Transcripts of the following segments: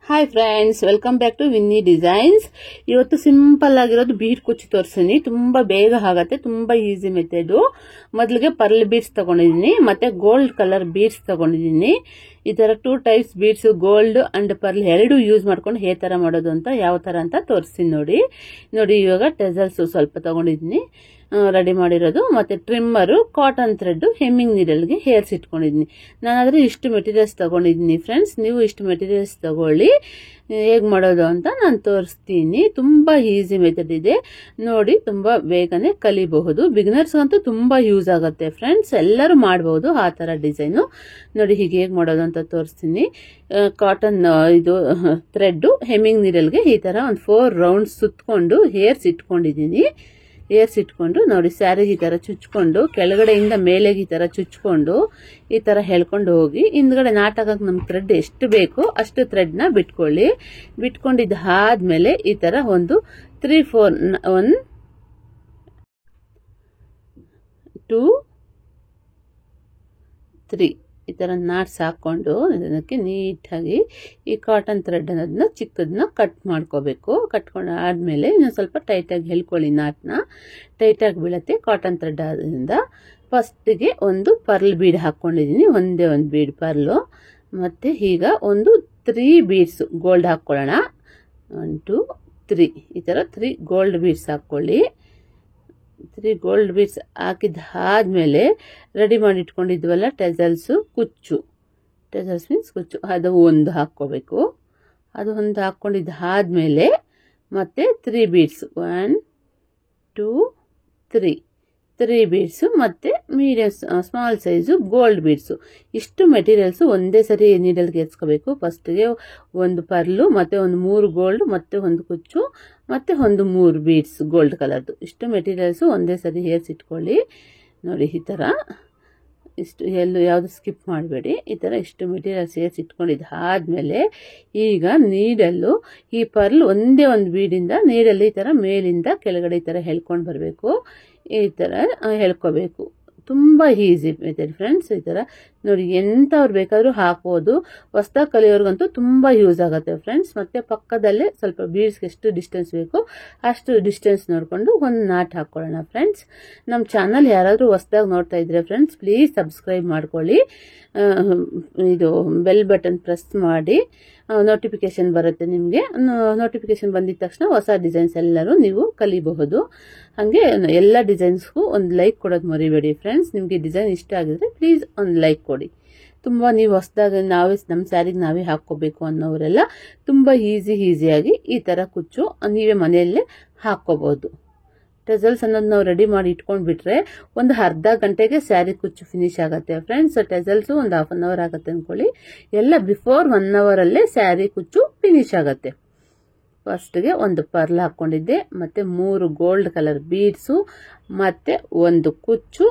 Hi friends, welcome back to Vinni designs. ಇವತ್ತು simple ಆಗಿರೋದು bead ಕುಚ್ಚು ತೋರಿಸ್ತೀನಿ. ತುಂಬಾ ಬೇಗ ಆಗತ್ತೆ, ತುಂಬಾ ಈಸಿ ಮೆಥಡ್. ಮೊದಲಿಗೆ ಪರ್ಲ್ ಬೀಡ್ಸ್ ತಗೊಂಡಿದ್ದೀನಿ, ಮತ್ತೆ ಗೋಲ್ಡ್ ಕಲರ್ ಬೀಡ್ಸ್ ತಗೊಂಡಿದ್ದೀನಿ. ಈ ತರ 2 types beads, gold and pearl ಎರಡು ಯೂಸ್ ಮಾಡ್ಕೊಂಡು ಹೇಗೆ ತರ ಮಾಡೋದು ಅಂತ, ಯಾವ ತರ ಅಂತ ತೋರಿಸ್ತೀನಿ ನೋಡಿ. ಇವಾಗ ಟೆಸಲ್ಸ್ ಸ್ವಲ್ಪ ತಗೊಂಡಿದ್ದೀನಿ ರೆಡಿ ಮಾಡಿರೋದು, ಮತ್ತೆ trimmer, cotton thread, hemming ನೀಡಲ್ಗೆ hairs ಇಟ್ಕೊಂಡಿದ್ದೀನಿ. ನಾನಾದ್ರೆ ಇಷ್ಟು ಮೆಟೀರಿಯಲ್ಸ್ ತಗೊಂಡಿದ್ದೀನಿ ಫ್ರೆಂಡ್ಸ್. ನೀವು ಇಷ್ಟು ಮೆಟೀರಿಯಲ್ಸ್ ತಗೊಳ್ಳಿ. ಹೇಗೆ ಮಾಡೋದು ಅಂತ ನಾನು ತೋರಿಸ್ತೀನಿ. ತುಂಬಾ ಈಸಿ ಮೆಥಡ್ ಇದೆ ನೋಡಿ, ತುಂಬಾ ಬೇಗನೆ ಕಲಿಬಹುದು. ಬಿಗಿನರ್ಸ್ ಅಂತೂ ತುಂಬಾ ಯೂಸ್ ಆಗುತ್ತೆ ಫ್ರೆಂಡ್ಸ್, ಎಲ್ಲರೂ ಮಾಡಬಹುದು ಆ ತರ ಡಿಸೈನು. ನೋಡಿ ಹೀಗೆ ಹೇಗೆ ಮಾಡೋದು ಅಂತ ತೋರಿಸ್ತೀನಿ. ಕಾಟನ್ ಇದು ಥ್ರೆಡ್ ಹೆಮ್ಮಿಂಗ್ ನೀಡಲ್ಗೆ ಈ ತರ ಒಂದು 4 ರೌಂಡ್ ಸುತ್ತಕೊಂಡು ಹೇರ್ಸ್ ಇಟ್ಕೊಂಡಿದ್ದೀನಿ. ಏರ್ಸ್ ಇಟ್ಕೊಂಡು ನೋಡಿ, ಸ್ಯಾರಿಗೆ ಈ ತರ ಚುಚ್ಕೊಂಡು, ಕೆಳಗಡೆಯಿಂದ ಮೇಲೆಗೆ ಈ ತರ ಚುಚ್ಕೊಂಡು, ಈ ತರ ಹೇಳ್ಕೊಂಡು ಹೋಗಿ ಹಿಂದ್ಗಡೆ ನಾಟಕಕ್ಕೆ ನಮ್ಗೆ ಥ್ರೆಡ್ ಎಷ್ಟು ಬೇಕು ಅಷ್ಟು ಥ್ರೆಡ್ ನ ಬಿಟ್ಕೊಳ್ಳಿ. ಬಿಟ್ಕೊಂಡಿದ್ದಾದ್ಮೇಲೆ ಈ ತರ ಒಂದು 3 4 1 2 3 ಈ ತರ ನಾಟ್ಸ್ ಹಾಕೊಂಡು ಇದಕ್ಕೆ ನೀಟಾಗಿ ಈ ಕಾಟನ್ ಥ್ರೆಡ್ ಅನ್ನೋದನ್ನ ಚಿಕ್ಕದನ್ನ ಕಟ್ ಮಾಡ್ಕೋಬೇಕು. ಕಟ್ಕೊಂಡು ಆದ್ಮೇಲೆ ಇನ್ನೊಂದು ಸ್ವಲ್ಪ ಟೈಟಾಗಿ ಹೇಳ್ಕೊಳ್ಳಿ. ನಾಟ್ನ ಟೈಟಾಗಿ ಬೀಳತ್ತೆ ಕಾಟನ್ ಥ್ರೆಡ್ ಆದ್ರಿಂದ. ಫಸ್ಟಿಗೆ ಒಂದು ಪರ್ಲ್ ಬೀಡ್ ಹಾಕೊಂಡಿದ್ದೀನಿ, ಒಂದೇ ಒಂದು ಬೀಡ್ ಪರ್ಲು. ಮತ್ತೆ ಈಗ ಒಂದು 3 ಬೀಡ್ಸ್ ಗೋಲ್ಡ್ ಹಾಕೊಳ್ಳೋಣ. 1 2 3 ಈ ತರ 3 ಗೋಲ್ಡ್ ಬೀಡ್ಸ್ ಹಾಕೊಳ್ಳಿ. 3 ಗೋಲ್ಡ್ ಬೀಡ್ಸ್ ಹಾಕಿದ್ದಾದ್ಮೇಲೆ ರೆಡಿ ಮಾಡಿ ಇಟ್ಕೊಂಡಿದ್ವಲ್ಲ ಟೆಸಲ್ಸ್, ಕುಚ್ಚು, ಟೆಸಲ್ಸ್ ಮೀನ್ಸ್ ಕುಚ್ಚು, ಅದು ಒಂದು ಹಾಕೋಬೇಕು. ಅದು ಒಂದು ಹಾಕೊಂಡಿದ್ದಾದ್ಮೇಲೆ ಮತ್ತೆ 3 ಬೀಡ್ಸ್ 1 2 3 ಬೀಡ್ಸ್, ಮತ್ತೆ medium small size gold beads. ಇಷ್ಟು ಮೆಟೀರಿಯಲ್ಸ್ ಒಂದೇ ಸರಿ ನೀಡಲ್ಗೆ ಎತ್ಕೋಬೇಕು. ಫಸ್ಟ್ಗೆ ಒಂದು ಪರ್ಲು, ಮತ್ತೆ ಒಂದು 3 ಗೋಲ್ಡ್, ಮತ್ತೆ ಒಂದು ಕುಚ್ಚು, ಮತ್ತೆ ಒಂದು 3 ಬೀಡ್ಸ್ ಗೋಲ್ಡ್ ಕಲರ್ದು. ಇಷ್ಟು ಮೆಟೀರಿಯಲ್ಸ್ ಒಂದೇ ಸರಿ ಹೇರ್ಸ್ ಇಟ್ಕೊಳ್ಳಿ. ನೋಡಿ ಈ ತರ ಇಷ್ಟು ಎಲ್ಲೂ ಯಾವುದು ಸ್ಕಿಪ್ ಮಾಡಬೇಡಿ. ಈ ತರ ಇಷ್ಟು ಮೆಟೀರಿಯಲ್ಸ್ ಹೇರ್ಸ್ ಇಟ್ಕೊಂಡಿದ್ದಾದ್ಮೇಲೆ ಈಗ ನೀಡಲ್ಲು ಈ ಪರ್ಲ್ ಒಂದೇ ಒಂದು ಬೀಡಿಂದ ನೀಡಲ್ಲಿ ಈ ತರ ಮೇಲಿಂದ ಕೆಳಗಡೆ ಈ ತರ ಹೇಳ್ಕೊಂಡು ಬರಬೇಕು. ಈ ತರ ಹೇಳ್ಕೋಬೇಕು. ತುಂಬಾ ಈಸಿ ಮೆಥಡ್ ಫ್ರೆಂಡ್ಸ್. ಈ ತರ ನೋಡಿ, ಎಂತವ್ರು ಬೇಕಾದ್ರೂ ಹಾಕೋದು. ಹೊಸದಾಗಿ ಕಲಿಯೋರ್ಗಂತೂ ತುಂಬಾ ಯೂಸ್ ಆಗುತ್ತೆ ಫ್ರೆಂಡ್ಸ್. ಮತ್ತೆ ಪಕ್ಕದಲ್ಲೇ ಸ್ವಲ್ಪ ಬೀಡ್ಸ್ಗೆ ಎಷ್ಟು ಡಿಸ್ಟೆನ್ಸ್ ಬೇಕು ಅಷ್ಟು ಡಿಸ್ಟೆನ್ಸ್ ನೋಡ್ಕೊಂಡು ಒಂದು ನಾಟ್ ಹಾಕೊಳ್ಳೋಣ ಫ್ರೆಂಡ್ಸ್. ನಮ್ಮ ಚಾನಲ್ ಯಾರಾದ್ರೂ ಹೊಸದಾಗಿ ನೋಡ್ತಾ ಇದ್ರೆ ಫ್ರೆಂಡ್ಸ್, ಪ್ಲೀಸ್ ಸಬ್ಸ್ಕ್ರೈಬ್ ಮಾಡ್ಕೊಳ್ಳಿ. ಇದು ಬೆಲ್ ಬಟನ್ ಪ್ರೆಸ್ ಮಾಡಿ, ನೋಟಿಫಿಕೇಶನ್ ಬರುತ್ತೆ ನಿಮಗೆ. ನೋಟಿಫಿಕೇಶನ್ ಬಂದಿದ ತಕ್ಷಣ ಹೊಸ ಡಿಸೈನ್ಸ್ ಎಲ್ಲರೂ ನೀವು ಕಲಿಬಹುದು. ಹಾಗೆ ಎಲ್ಲ ಡಿಸೈನ್ಸ್ಗೂ ಒಂದು ಲೈಕ್ ಕೊಡೋದು ಮರಿಬೇಡಿ ಫ್ರೆಂಡ್ಸ್. ನಿಮಗೆ ಡಿಸೈನ್ ಇಷ್ಟ ಆಗಿದ್ರೆ ಪ್ಲೀಸ್ ಒಂದು ಲೈಕ್ ಕೊಡಿ. ತುಂಬಾ ನೀವು ಹೊಸದಾಗಿ ನಾವೇ ನಮ್ಮ ಸ್ಯಾರಿಗೆ ನಾವೇ ಹಾಕೋಬೇಕು ಅನ್ನೋರೆಲ್ಲ ತುಂಬಾ ಈಸಿಯಾಗಿ ಈ ತರ ಕುಚ್ಚು ನೀವೇ ಮನೆಯಲ್ಲೇ ಹಾಕೋಬಹುದು. ಟೆಸಲ್ಸ್ ಅನ್ನೋದು ನಾವು ರೆಡಿ ಮಾಡಿ ಇಟ್ಕೊಂಡ್ಬಿಟ್ರೆ ಒಂದು ಅರ್ಧ ಗಂಟೆಗೆ ಸ್ಯಾರಿ ಕುಚ್ಚು ಫಿನಿಶ್ ಆಗುತ್ತೆ ಫ್ರೆಂಡ್ಸ್. ಟೆಸಲ್ಸ್ ಒಂದು ½ ಅನ್ ಅವರ್ ಆಗುತ್ತೆ ಅನ್ಕೊಳ್ಳಿ. ಎಲ್ಲ ಬಿಫೋರ್ 1 ಅವರ್ ಅಲ್ಲೇ ಸ್ಯಾರಿ ಕುಚ್ಚು ಫಿನಿಶ್ ಆಗುತ್ತೆ. ಫಸ್ಟ್ಗೆ ಒಂದು ಪರ್ಲ್ ಹಾಕೊಂಡಿದ್ದೆ, ಮತ್ತೆ 3 ಗೋಲ್ಡ್ ಕಲರ್ ಬೀಡ್ಸು, ಮತ್ತೆ ಒಂದು ಕುಚ್ಚು,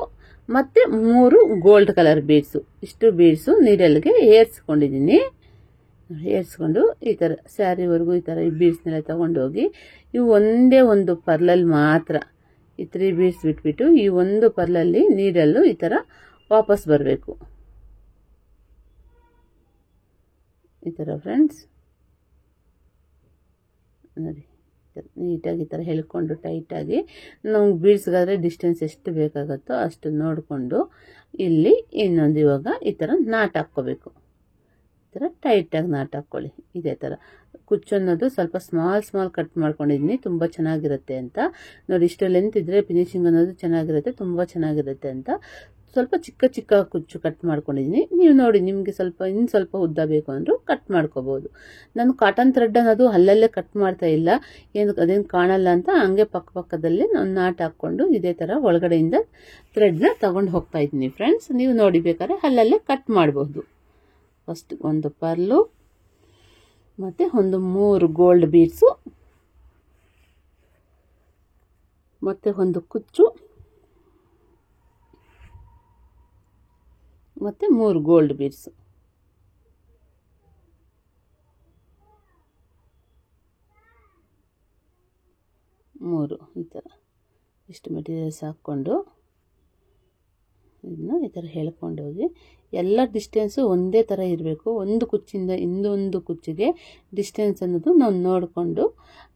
ಮತ್ತೆ 3 ಗೋಲ್ಡ್ ಕಲರ್ ಬೀಡ್ಸು. ಇಷ್ಟು ಬೀಡ್ಸು ನೀಡಲ್ಗೆ ಏರ್ಸ್ಕೊಂಡಿದ್ದೀನಿ. ಏರ್ಸ್ಕೊಂಡು ಈ ತರ ಸ್ಯಾರಿವರೆಗೂ ಈ ತರ ಈ ಬೀಡ್ಸ್ನೆಲ್ಲ ತಗೊಂಡೋಗಿ ಇವು ಒಂದೇ ಒಂದು ಪರ್ಲಲ್ಲಿ ಮಾತ್ರ ಈ 3 ಬೀಡ್ಸ್ ಬಿಟ್ಬಿಟ್ಟು ಈ ಒಂದು ಪರ್ಲಲ್ಲಿ ನೀಡಲ್ಲು ಈ ತರ ವಾಪಸ್ ಬರಬೇಕು. ಈ ತರ ಫ್ರೆಂಡ್ಸ್ ನೋಡಿ, ನೀಟಾಗಿ ಈ ತರ ಹೇಳ್ಕೊಂಡು ಟೈಟಾಗಿ ನಮ್ಗೆ ಬೀಡ್ಸ್ಗಾದ್ರೆ ಡಿಸ್ಟೆನ್ಸ್ ಎಷ್ಟು ಬೇಕಾಗುತ್ತೋ ಅಷ್ಟು ನೋಡಿಕೊಂಡು ಇಲ್ಲಿ ಇನ್ನೊಂದು ಇವಾಗ ಈ ತರ ನಾಟ್ ಹಾಕ್ಕೋಬೇಕು. ಈ ತರ ಟೈಟಾಗಿ ನಾಟ್ ಹಾಕ್ಕೊಳ್ಳಿ. ಇದೇ ತರ ಕುಚ್ಚು ಅನ್ನೋದು ಸ್ವಲ್ಪ ಸ್ಮಾಲ್ ಕಟ್ ಮಾಡ್ಕೊಂಡಿದ್ದೀನಿ, ತುಂಬಾ ಚೆನ್ನಾಗಿರುತ್ತೆ ಅಂತ. ನೋಡಿ ಇಷ್ಟು ಲೆಂತ್ ಇದ್ರೆ ಫಿನಿಶಿಂಗ್ ಅನ್ನೋದು ಚೆನ್ನಾಗಿರುತ್ತೆ, ತುಂಬಾ ಚೆನ್ನಾಗಿರುತ್ತೆ ಅಂತ ಸ್ವಲ್ಪ ಚಿಕ್ಕ ಕುಚ್ಚು ಕಟ್ ಮಾಡ್ಕೊಂಡಿದ್ದೀನಿ. ನೀವು ನೋಡಿ, ನಿಮಗೆ ಇನ್ನು ಸ್ವಲ್ಪ ಉದ್ದ ಬೇಕು ಅಂದ್ರೂ ಕಟ್ ಮಾಡ್ಕೋಬಹುದು. ನಾನು ಕಾಟನ್ ಥ್ರೆಡ್ ಅನ್ನೋದು ಅಲ್ಲಲ್ಲೇ ಕಟ್ ಮಾಡ್ತಾ ಇಲ್ಲ, ಅದೇನು ಕಾಣಲ್ಲ ಅಂತ ಹಂಗೆ ಪಕ್ಕದಲ್ಲಿ ನಾನು ನಾಟ್ ಹಾಕೊಂಡು ಇದೇ ತರ ಒಳಗಡೆಯಿಂದ ಥ್ರೆಡ್ನ ತಗೊಂಡು ಹೋಗ್ತಾ ಇದ್ದೀನಿ ಫ್ರೆಂಡ್ಸ್. ನೀವು ನೋಡಿ ಬೇಕಾದ್ರೆ ಅಲ್ಲಲ್ಲೇ ಕಟ್ ಮಾಡಬಹುದು. ಫಸ್ಟ್ ಒಂದು ಪರ್ಲು, ಮತ್ತೆ ಒಂದು 3 ಗೋಲ್ಡ್ ಬೀಡ್ಸು, ಮತ್ತೆ ಒಂದು ಕುಚ್ಚು, ಮತ್ತೆ 3 ಗೋಲ್ಡ್ ಬೀಡ್ಸ್. ಈ ತರ ಇಷ್ಟು ಮೆಟೀರಿಯಲ್ಸ್ ಹಾಕೊಂಡು ಇದನ್ನು ಈ ಥರ ಹೇಳ್ಕೊಂಡು ಹೋಗಿ ಎಲ್ಲ ಡಿಸ್ಟೆನ್ಸು ಒಂದೇ ಥರ ಇರಬೇಕು. ಒಂದು ಕುಚ್ಚಿಂದ ಇನ್ನೊಂದು ಕುಚ್ಚಿಗೆ ಡಿಸ್ಟೆನ್ಸ್ ಅನ್ನೋದು ನಾವು ನೋಡಿಕೊಂಡು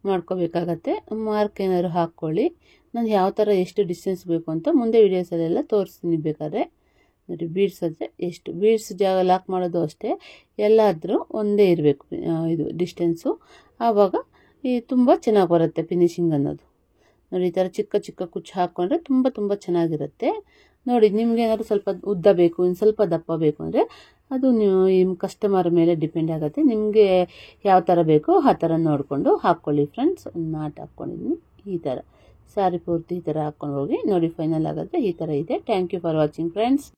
ಮಾಡ್ಕೋಬೇಕಾಗತ್ತೆ. ಮಾರ್ಕ್ ಏನಾದ್ರು ಹಾಕ್ಕೊಳ್ಳಿ. ನಾನು ಯಾವ ಥರ ಎಷ್ಟು ಡಿಸ್ಟೆನ್ಸ್ ಬೇಕು ಅಂತ ಮುಂದೆ ವೀಡಿಯೋಸಲ್ಲೆಲ್ಲ ತೋರಿಸ್ತೀನಿ ಬೇಕಾದ್ರೆ. ನೋಡಿ ಬೀಡ್ಸ್ ಆದರೆ ಎಷ್ಟು ಬೀಡ್ಸ್ ಜಾಗ ಲಾಕ್ ಮಾಡೋದು ಅಷ್ಟೇ, ಎಲ್ಲಾದರೂ ಒಂದೇ ಇರಬೇಕು ಇದು ಡಿಸ್ಟೆನ್ಸು. ಆವಾಗ ಈ ತುಂಬ ಚೆನ್ನಾಗಿ ಬರುತ್ತೆ ಫಿನಿಶಿಂಗ್ ಅನ್ನೋದು. ನೋಡಿ ಈ ಥರ ಚಿಕ್ಕ ಚಿಕ್ಕ ಕುಚ್ಚು ಹಾಕ್ಕೊಂಡ್ರೆ ತುಂಬ ಚೆನ್ನಾಗಿರುತ್ತೆ. ನೋಡಿ ನಿಮ್ಗೆ ಏನಾದರೂ ಸ್ವಲ್ಪ ಉದ್ದ ಬೇಕು, ಇನ್ನು ಸ್ವಲ್ಪ ದಪ್ಪ ಬೇಕು ಅಂದರೆ ಅದು ನೀವು ನಿಮ್ಮ ಕಸ್ಟಮರ್ ಮೇಲೆ ಡಿಪೆಂಡ್ ಆಗುತ್ತೆ. ನಿಮಗೆ ಯಾವ ಥರ ಬೇಕೋ ಆ ಥರ ನೋಡಿಕೊಂಡು ಹಾಕ್ಕೊಳ್ಳಿ ಫ್ರೆಂಡ್ಸ್. ಒಂದು ನಾಟ್ ಹಾಕ್ಕೊಂಡಿದ್ದೀನಿ ಈ ಥರ ಸ್ಯಾರಿ ಪೂರ್ತಿ ಈ ಥರ ಹಾಕ್ಕೊಂಡು ಹೋಗಿ ನೋಡಿ ಫೈನಲ್ ಆಗುತ್ತೆ ಈ ಥರ ಇದೆ. Thank you for watching friends.